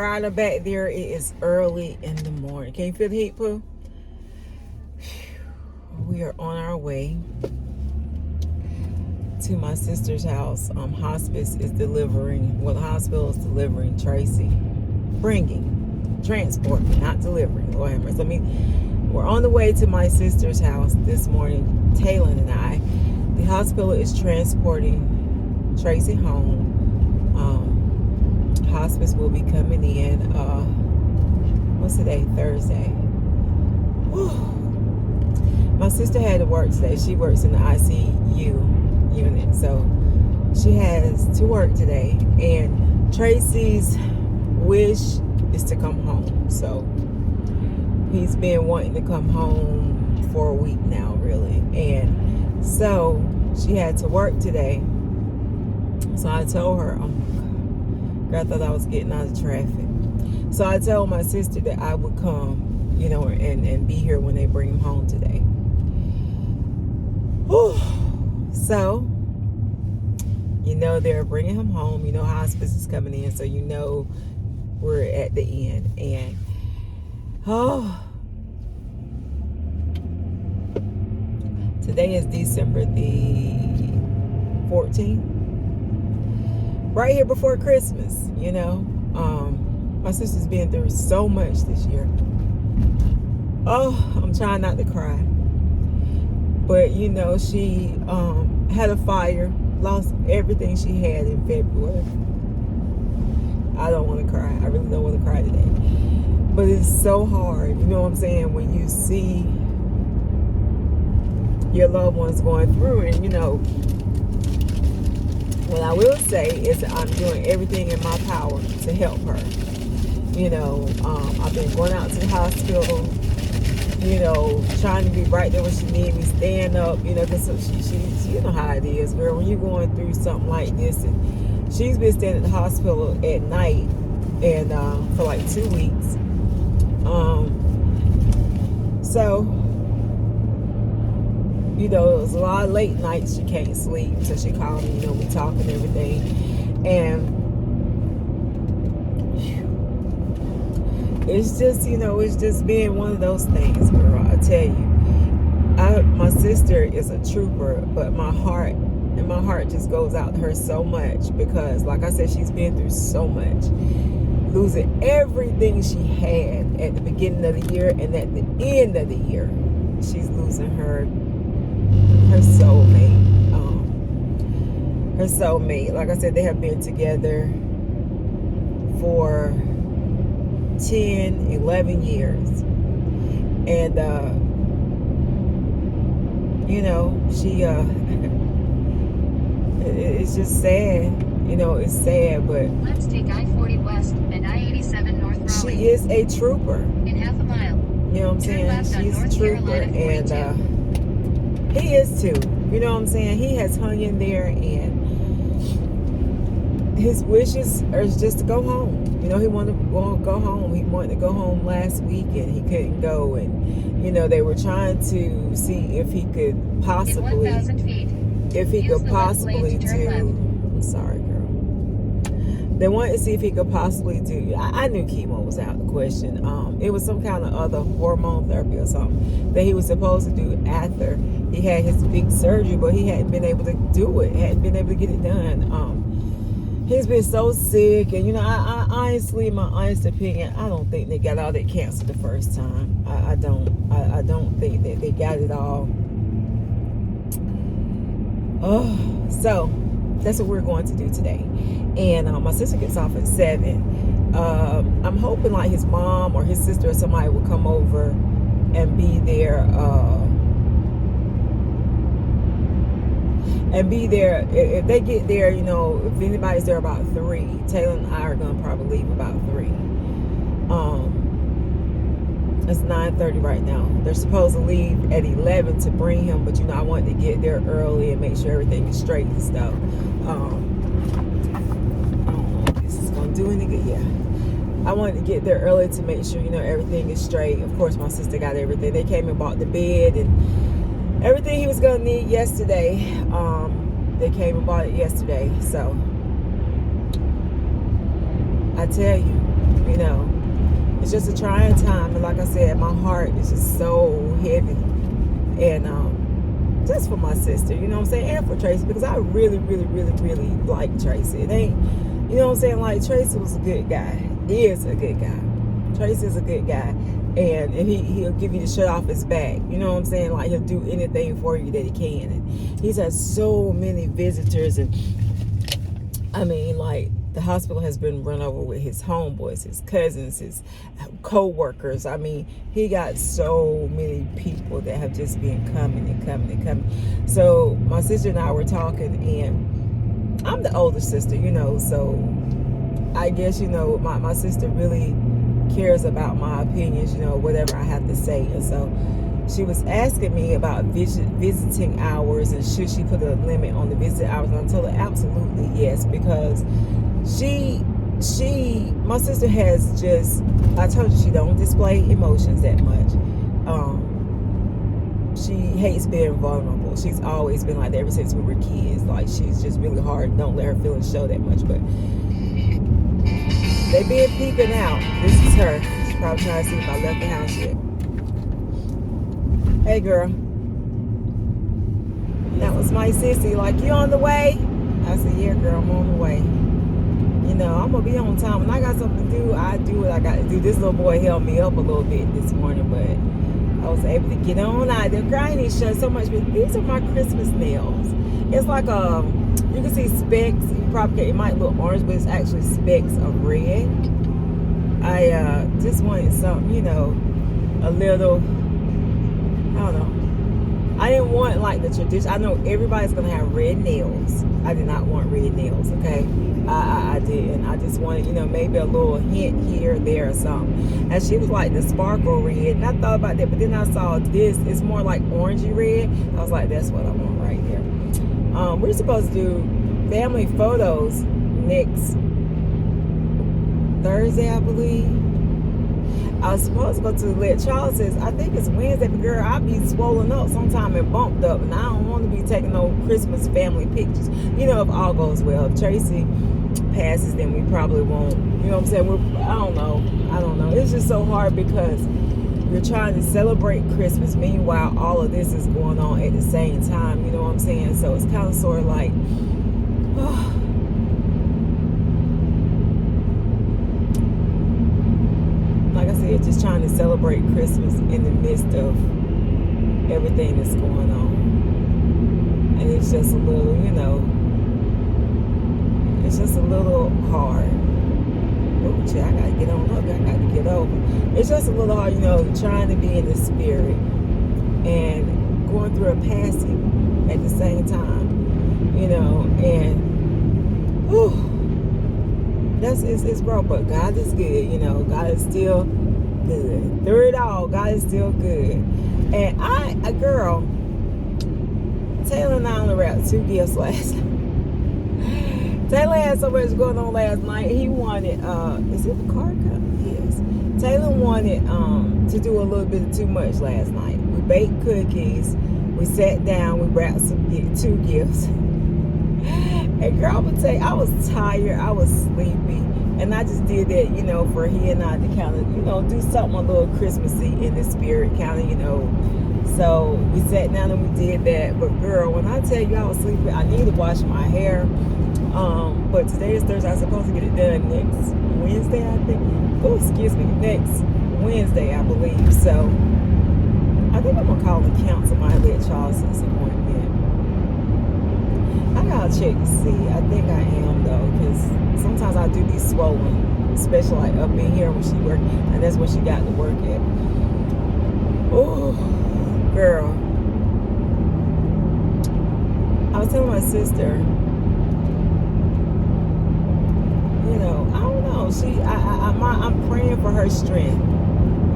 rider back there. It is early in the morning. Can you feel the heat, Pooh? We are on our way to my sister's house. Hospice is delivering, well, the hospital is delivering Tracy, transporting, not delivering. Lord have mercy. I mean, we're on the way to my sister's house this morning, Taylor and I. The hospital is transporting Tracy home. Hospice will be coming in, what's today? Thursday. Whew. My sister had to work today. She works in the ICU unit, so she has to work today. And Tracy's wish is to come home. So he's been wanting to come home for a week now, really. And so she had to work today. So I told her, I thought I was getting out of traffic. So I told my sister that I would come, you know, and be here when they bring him home today. Whew. So, you know, they're bringing him home. You know, hospice is coming in, so you know we're at the end. And today is December the 14th. Right here before Christmas, you know. My sister's been through so much this year. Oh, I'm trying not to cry. But, you know, she had a fire, lost everything she had in February. I don't want to cry. I really don't want to cry today. But it's so hard, you know what I'm saying, when you see your loved ones going through. And, you know, what I will say is that I'm doing everything in my power to help her. You know, I've been going out to the hospital, you know, trying to be right there when she needs me, stand up, you know, because she you know how it is, girl, when you're going through something like this. And she's been staying at the hospital at night and for like 2 weeks. So, you know, it was a lot of late nights she can't sleep, so she called me, you know, we talk and everything. And it's just, you know, it's just being one of those things, girl. I tell you, my sister is a trooper, but my heart just goes out to her so much because, like I said, she's been through so much, losing everything she had at the beginning of the year, and at the end of the year, she's losing her soulmate. Her soulmate. Like I said, they have been together for 10, 11 years. And, you know, she, it's just sad. You know, it's sad, but let's take I-40 west and I-87 north Raleigh. She is a trooper. In half a mile. You know what I'm saying? She's a trooper, and he is too. You know what I'm saying? He has hung in there, and his wishes are just to go home. You know, he wanted to go home. He wanted to go home last week, and he couldn't go. And, you know, they were trying to see if he could possibly, in 1,000 feet, if he could possibly do, I'm sorry, girl. They wanted to see if he could possibly do, I knew chemo was out of the question. It was some kind of other hormone therapy or something that he was supposed to do after he had his big surgery, but he hadn't been able to do it, hadn't been able to get it done. He's been so sick, and, you know, I honestly, my honest opinion, I don't think they got all that cancer the first time. I don't think that they got it all. Oh, so that's what we're going to do today. And my sister gets off at 7. I'm hoping like his mom or his sister or somebody will come over and be there. If they get there, you know, if anybody's there about 3, Taylor and I are gonna probably leave about 3. It's 9:30 right now. They're supposed to leave at 11 to bring him, but, you know, I wanted to get there early and make sure everything is straight and stuff. I don't know if this is gonna do any good. Yeah, I wanted to get there early to make sure, you know, everything is straight. Of course, my sister got everything. They came and bought the bed and everything he was gonna need yesterday. They came and bought it yesterday. So I tell you, you know. It's just a trying time, and like I said, my heart is just so heavy, and just for my sister, you know what I'm saying, and for Tracy, because I really, really, really, really like Tracy. It ain't, you know what I'm saying, like, Tracy was a good guy. He is a good guy. Tracy is a good guy, and he'll give you the shirt off his back, you know what I'm saying, like, he'll do anything for you that he can, and he's had so many visitors, and I mean, like, the hospital has been run over with his homeboys, his cousins, his co-workers. I mean, he got so many people that have just been coming and coming and coming. So my sister and I were talking, and I'm the older sister, you know, so I guess, you know, my sister really cares about my opinions, you know, whatever I have to say. And so she was asking me about visiting hours, and should she put a limit on the visit hours, and I told her absolutely yes, because my sister has just, I told you, she don't display emotions that much. She hates being vulnerable. She's always been like that ever since we were kids. Like, she's just really hard. Don't let her feelings show that much. But they been peeping out. This is her. She's probably trying to see if I left the house yet. Hey, girl. That was my sissy. Like, you on the way? I said, yeah, girl, I'm on the way. You know, I'm going to be on time. When I got something to do, I do what I got to do. This little boy held me up a little bit this morning, but I was able to get on out there. Girl, I didn't show so much, but these are my Christmas nails. It's like, you can see specks. You probably can't, it might look orange, but it's actually specks of red. I just wanted something, you know, a little, I don't know. I didn't want, like, the tradition. I know everybody's going to have red nails. I did not want red nails, okay? I didn't. I just wanted, you know, maybe a little hint here, there, or something. And she was like the sparkle red, and I thought about that, but then I saw this. It's more like orangey red. I was like, that's what I want right here. We're supposed to do family photos next Thursday, I believe. I was supposed to go to Let Charles's. I think it's Wednesday, but girl, I'll be swollen up sometime and bumped up, and I don't want to be taking no Christmas family pictures. You know, if all goes well. If Tracy passes, then we probably won't. You know what I'm saying? I don't know. It's just so hard because we're trying to celebrate Christmas. Meanwhile, all of this is going on at the same time. You know what I'm saying? So it's kind of sort of like, like I said, just trying to celebrate Christmas in the midst of everything that's going on. And it's just a little, you know, it's just a little hard. Oh, I gotta get on up, I gotta get over. It's just a little hard, you know, trying to be in the spirit and going through a passing at the same time, you know, and whew, it's rough, but God is good, you know. God is still good. Through it all, God is still good. And a girl, Taylor and I only wrapped 2 gifts last night. Taylor had so much going on last night. He wanted, is it the car company? Yes. Taylor wanted to do a little bit of too much last night. We baked cookies. We sat down. We wrapped 2 gifts. And girl, I would say I was tired. I was sleepy. And I just did that, you know, for he and I to kind of, you know, do something a little Christmassy in the spirit, kind of, you know. So we sat down and we did that. But girl, when I tell you I was sleepy, I need to wash my hair. But today is Thursday. I'm supposed to get it done next Wednesday, I think. Oh, excuse me, next Wednesday, I believe. So I think I'm gonna call and cancel my Let Charles's appointment. I gotta check to see. I think I am though, because sometimes I do be swollen, especially like up in here when she worked, and that's where she got to work at. Oh, girl. I was telling my sister, you know, I don't know. I'm praying for her strength.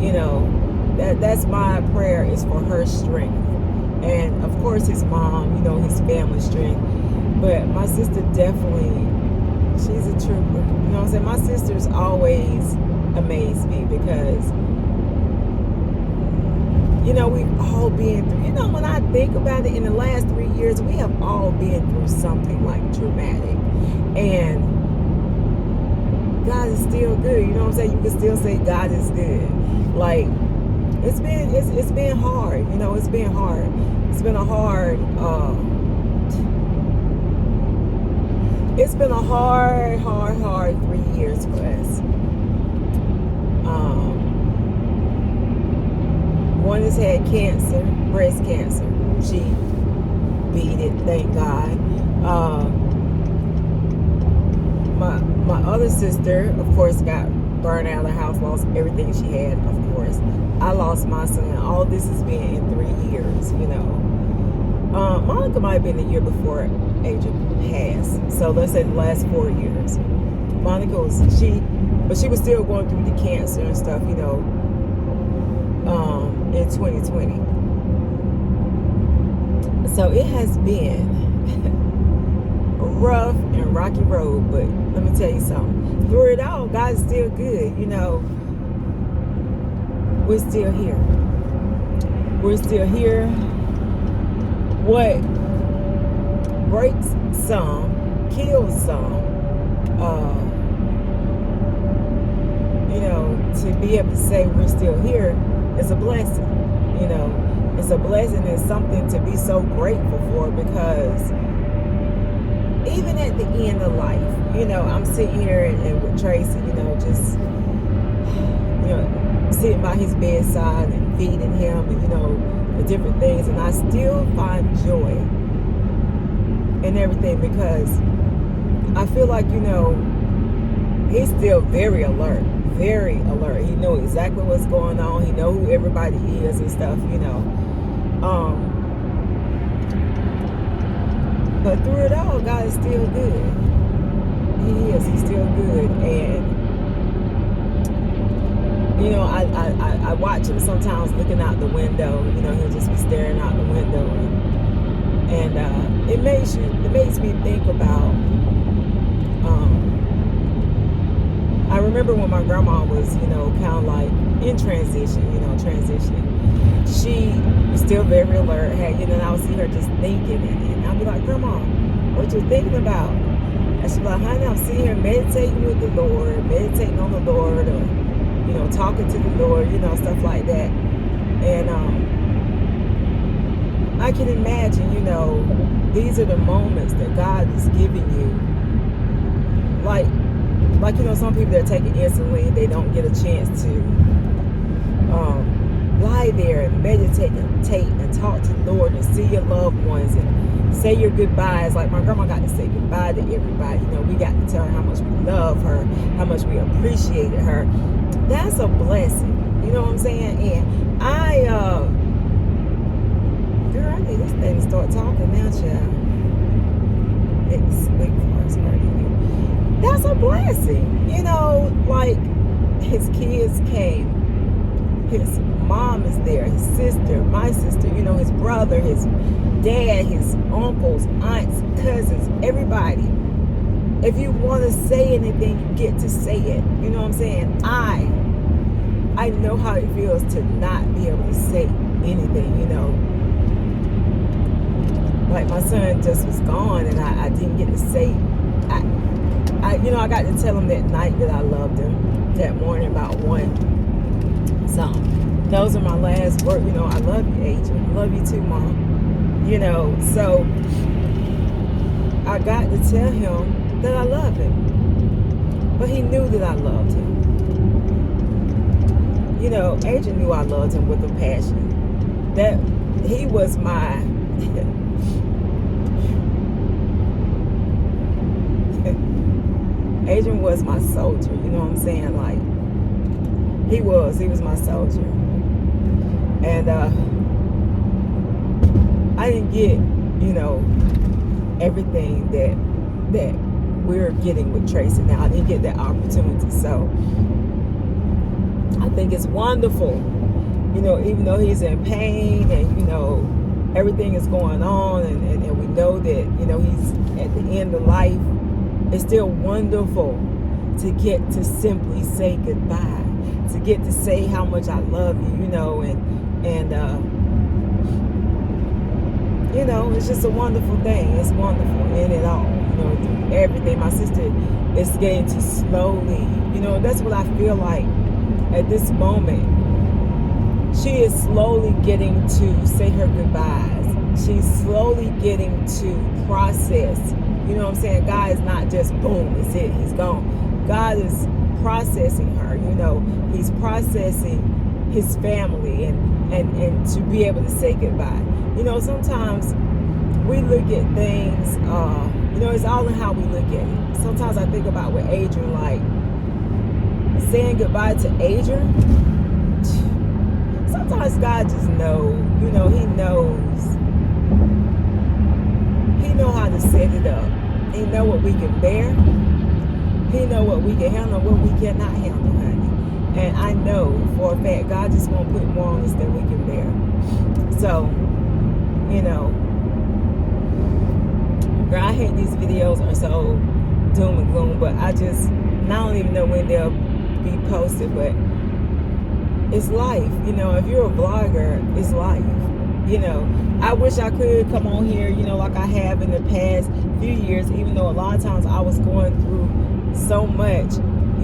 You know, that's my prayer, is for her strength, and of course his mom, you know, his family strength. But my sister definitely, she's a trooper. You know what I'm saying? My sister's always amazed me because, you know, we've all been through, you know, when I think about it, in the last 3 years, we have all been through something like traumatic. And God is still good. You know what I'm saying? You can still say God is good. Like, it's been hard. You know, it's been hard. It's been a hard, it's been a hard 3 years for us. One has had cancer, breast cancer. She beat it, thank God. My other sister, of course, got burned out of the house, lost everything she had, of course. I lost my son. All this has been in 3 years, you know. Monica might have been the year before Adrian passed. So let's say the last 4 years. Monica was, but she was still going through the cancer and stuff, you know, in 2020. So it has been a rough and rocky road, but let me tell you something. Through it all, God is still good, you know. We're still here. We're still here. What breaks some, kills some, you know, to be able to say we're still here is a blessing. You know, it's a blessing. It's something to be so grateful for, because even at the end of life, you know, I'm sitting here and with Tracy, you know, just, you know, sitting by his bedside and feeding him and, you know, the different things, and I still find joy in everything, because I feel like, you know, he's still very alert. Very alert. He knows exactly what's going on. He knows who everybody is and stuff, you know. But through it all, God is still good. He is. He's still good. And, you know, I watch him sometimes looking out the window. You know, he'll just be staring out the window. And it makes me think about, I remember when my grandma was, you know, kind of like in transition, you know, transitioning. She was still very alert. Hey, you know, and I would see her just thinking, and I'd be like, Grandma, what you thinking about? And she'd be like, honey, I'm sitting here meditating with the Lord, meditating on the Lord, or, you know, talking to the Lord, you know, stuff like that. And I can imagine, you know, these are the moments that God is giving you. Like, you know, some people that take it instantly, they don't get a chance to lie there and meditate and talk to the Lord and see your loved ones and say your goodbyes. Like my grandma got to say goodbye to everybody. You know, we got to tell her how much we love her, how much we appreciated her. That's a blessing. You know what I'm saying? And girl, I need this thing to start talking now, child. It's wait for us, that's a blessing. You know, like his kids came. His mom is there, his sister, my sister, you know, his brother, his dad, his uncles, aunts, cousins, everybody. If you want to say anything, you get to say it. You know what I'm saying? I know how it feels to not be able to say anything, you know. Like my son just was gone and I didn't get to say, you know, I got to tell him that night that I loved him, that morning about 1 something. Those are my last words. You know, I love you, Adrian. I love you too, Mom. You know, so I got to tell him that I love him. But he knew that I loved him. You know, Adrian knew I loved him with a passion. That he was my Adrian was my soldier, you know what I'm saying? Like, he was my soldier. And I didn't get, you know, everything that we're getting with Tracy now. I didn't get that opportunity. So I think it's wonderful, you know, even though he's in pain and, you know, everything is going on and we know that, you know, he's at the end of life. It's still wonderful to get to simply say goodbye, to get to say how much I love you, you know, and you know, it's just a wonderful thing. It's wonderful in it all, you know, through everything. My sister is getting to slowly, you know, that's what I feel like at this moment. She is slowly getting to say her goodbyes. She's slowly getting to process. You know what I'm saying? God is not just boom, it's it, he's gone. God is processing her, you know. He's processing his family and to be able to say goodbye. You know, sometimes we look at things, you know, it's all in how we look at it. Sometimes I think about with Adrian, like saying goodbye to Adrian. Sometimes God just knows, you know, he knows how to set it up. He know what we can bear. He know what we can handle, what we cannot handle, honey. And I know for a fact God just won't put more on us than we can bear. So, you know, girl, I hate these videos are so doom and gloom, but I don't even know when they'll be posted, but it's life. You know, if you're a vlogger, it's life. You know, I wish I could come on here, you know, like I have in the past few years, even though a lot of times I was going through so much,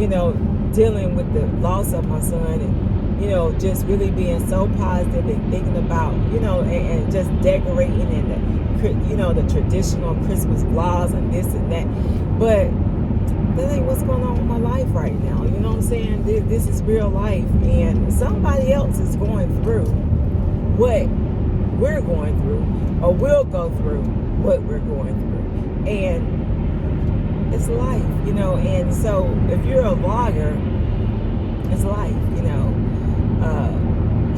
you know, dealing with the loss of my son and, you know, just really being so positive and thinking about, you know, and just decorating and, you know, the traditional Christmas vlogs and this and that. But that ain't what's going on with my life right now. You know what I'm saying? This is real life, and somebody else is going through what we're going through, or will go through what we're going through. And it's life, you know. And so if you're a vlogger, it's life, you know.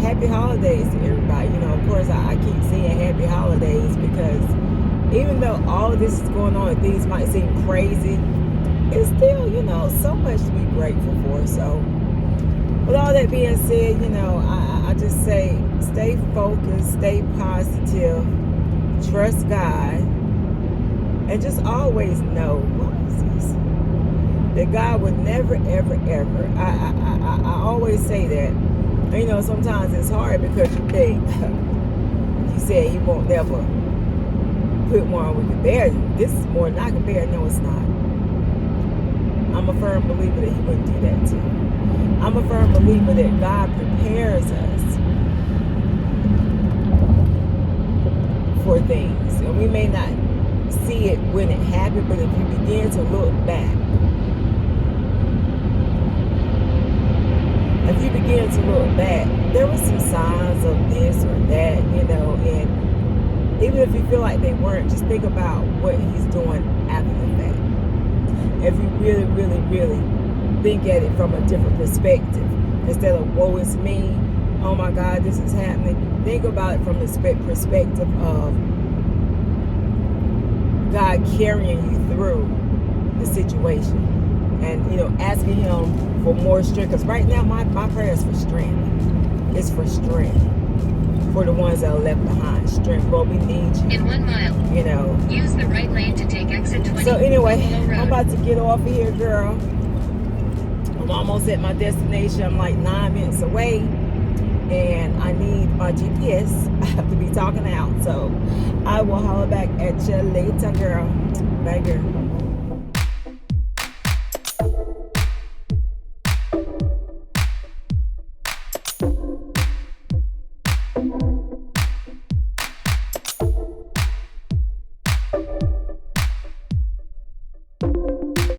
Happy holidays to everybody. You know, of course, I keep saying happy holidays because even though all of this is going on and things might seem crazy, it's still, you know, so much to be grateful for. So with all that being said, you know, I just say stay focused, stay positive, trust God, and just always know that God would never, ever, ever. I always say that. You know, sometimes it's hard because you think he said he won't never put more on we can bear. This is more than I can bear. No, it's not. I'm a firm believer that he wouldn't do that too. I'm a firm believer that God prepares us for things. And we may not see it when it happened, but if you begin to look back, there were some signs of this or that, you know, and even if you feel like they weren't, just think about what he's doing after the fact. If you really, really, really think at it from a different perspective, instead of woe is me, oh my God, this is happening, think about it from the perspective of God carrying you through the situation. And, you know, asking him for more strength. Because right now, my prayer is for strength. It's for strength. For the ones that are left behind. Strength. Lord, we need you. In 1 mile, you know. Use the right lane to take exit 20. So anyway, I'm about to get off of here, girl. I'm almost at my destination. I'm like 9 minutes away. And I need my GPS. I have to be talking out. So I will holler back at you later, girl. Bye, girl.